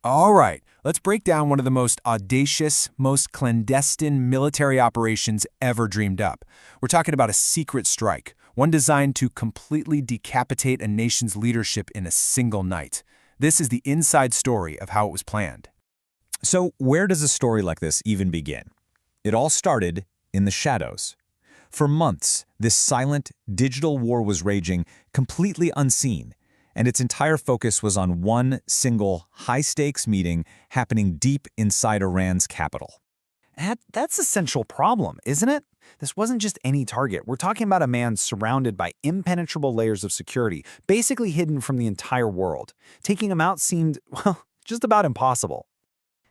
All right, let's break down one of the most audacious, most clandestine military operations ever dreamed up. We're talking about a secret strike, one designed to completely decapitate a nation's leadership in a single night. This is the inside story of how it was planned. So where does a story like this even begin? It all started in the shadows. For months, this silent, digital war was raging, completely unseen, and its entire focus was on one single, high-stakes meeting happening deep inside Iran's capital. That's a central problem, isn't it? This wasn't just any target. We're talking about a man surrounded by impenetrable layers of security, basically hidden from the entire world. Taking him out seemed, well, just about impossible.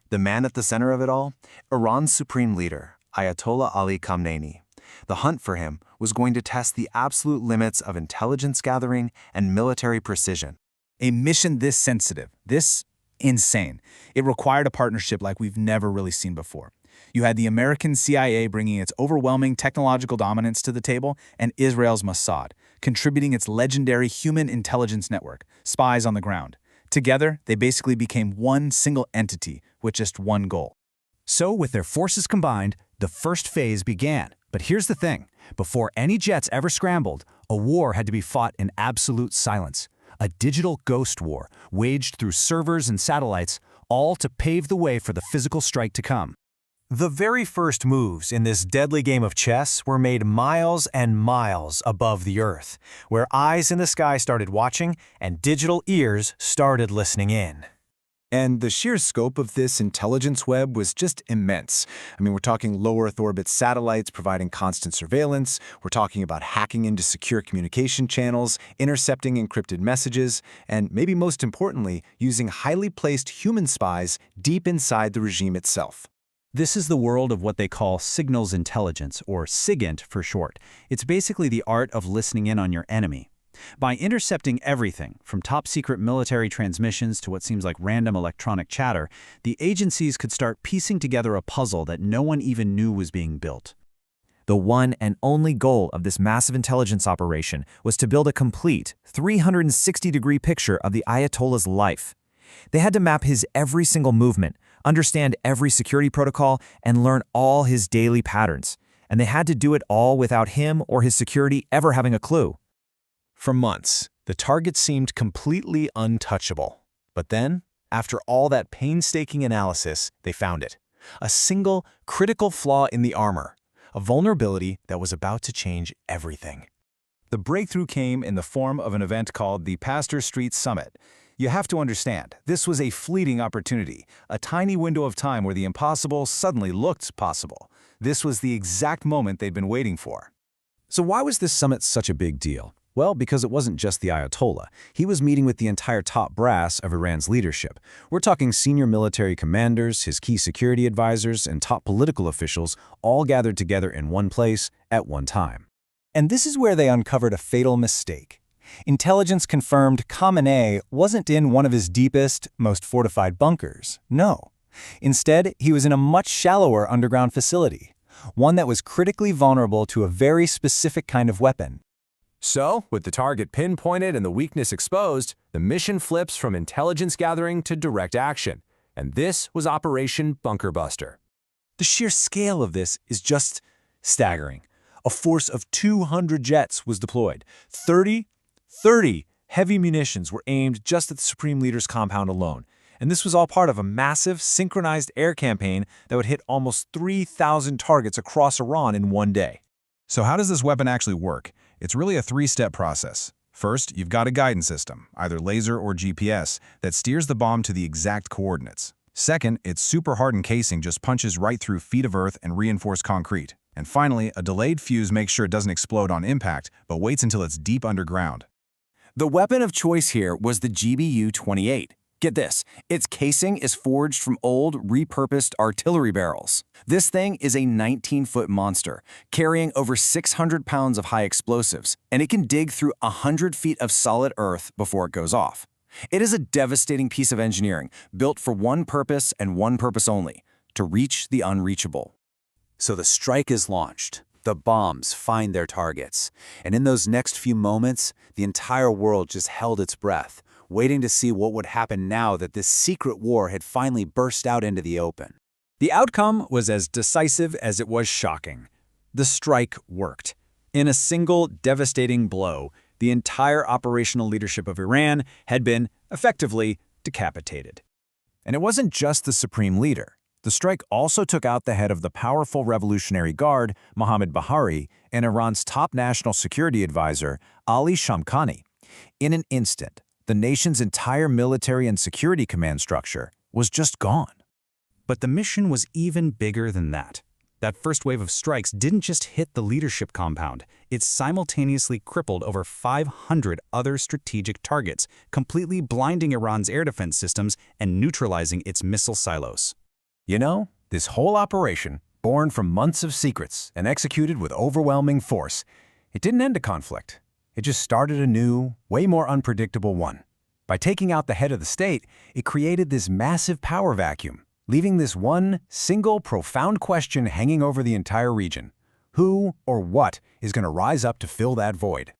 The man at the center of it all? Iran's supreme leader, Ayatollah Ali Khamenei. The hunt for him was going to test the absolute limits of intelligence gathering and military precision. A mission this sensitive, this insane, it required a partnership like we've never really seen before. You had the American CIA bringing its overwhelming technological dominance to the table, and Israel's Mossad, contributing its legendary human intelligence network, spies on the ground. Together, they basically became one single entity with just one goal. So, with their forces combined, the first phase began. But here's the thing. Before any jets ever scrambled, a war had to be fought in absolute silence. A digital ghost war, waged through servers and satellites, all to pave the way for the physical strike to come. The very first moves in this deadly game of chess were made miles and miles above the Earth, where eyes in the sky started watching and digital ears started listening in. And the sheer scope of this intelligence web was just immense. I mean, we're talking low Earth orbit satellites providing constant surveillance. We're talking about hacking into secure communication channels, intercepting encrypted messages, and maybe most importantly, using highly placed human spies deep inside the regime itself. This is the world of what they call signals intelligence, or SIGINT for short. It's basically the art of listening in on your enemy. By intercepting everything, from top-secret military transmissions to what seems like random electronic chatter, the agencies could start piecing together a puzzle that no one even knew was being built. The one and only goal of this massive intelligence operation was to build a complete 360-degree picture of the Ayatollah's life. They had to map his every single movement, understand every security protocol, and learn all his daily patterns. And they had to do it all without him or his security ever having a clue. For months, the target seemed completely untouchable. But then, after all that painstaking analysis, they found it. A single, critical flaw in the armor. A vulnerability that was about to change everything. The breakthrough came in the form of an event called the Pasteur Street Summit. You have to understand, this was a fleeting opportunity, a tiny window of time where the impossible suddenly looked possible. This was the exact moment they'd been waiting for. So why was this summit such a big deal? Well, because it wasn't just the Ayatollah. He was meeting with the entire top brass of Iran's leadership. We're talking senior military commanders, his key security advisors, and top political officials all gathered together in one place at one time. And this is where they uncovered a fatal mistake. Intelligence confirmed Khamenei wasn't in one of his deepest, most fortified bunkers. No. Instead, he was in a much shallower underground facility, one that was critically vulnerable to a very specific kind of weapon. So, with the target pinpointed and the weakness exposed, the mission flips from intelligence gathering to direct action. And this was Operation Bunker Buster. The sheer scale of this is just staggering. A force of 200 jets was deployed. 30 heavy munitions were aimed just at the Supreme Leader's compound alone. And this was all part of a massive, synchronized air campaign that would hit almost 3,000 targets across Iran in one day. So how does this weapon actually work? It's really a three-step process. First, you've got a guidance system, either laser or GPS, that steers the bomb to the exact coordinates. Second, its super hardened casing just punches right through feet of earth and reinforced concrete. And finally, a delayed fuse makes sure it doesn't explode on impact, but waits until it's deep underground. The weapon of choice here was the GBU-28. Get this, its casing is forged from old, repurposed artillery barrels. This thing is a 19-foot monster, carrying over 600 pounds of high explosives, and it can dig through 100 feet of solid earth before it goes off. It is a devastating piece of engineering, built for one purpose and one purpose only, to reach the unreachable. So the strike is launched. The bombs find their targets. And in those next few moments, the entire world just held its breath, waiting to see what would happen now that this secret war had finally burst out into the open. The outcome was as decisive as it was shocking. The strike worked. In a single devastating blow, the entire operational leadership of Iran had been, effectively, decapitated. And it wasn't just the supreme leader. The strike also took out the head of the powerful Revolutionary Guard, Mohammad Bahari, and Iran's top national security advisor, Ali Shamkhani. In an instant, the nation's entire military and security command structure was just gone. But the mission was even bigger than that. That first wave of strikes didn't just hit the leadership compound. It simultaneously crippled over 500 other strategic targets, completely blinding Iran's air defense systems and neutralizing its missile silos. You know, this whole operation, born from months of secrets and executed with overwhelming force, it didn't end a conflict. It just started a new, way more unpredictable one. By taking out the head of the state, it created this massive power vacuum, leaving this one single profound question hanging over the entire region. Who or what is going to rise up to fill that void?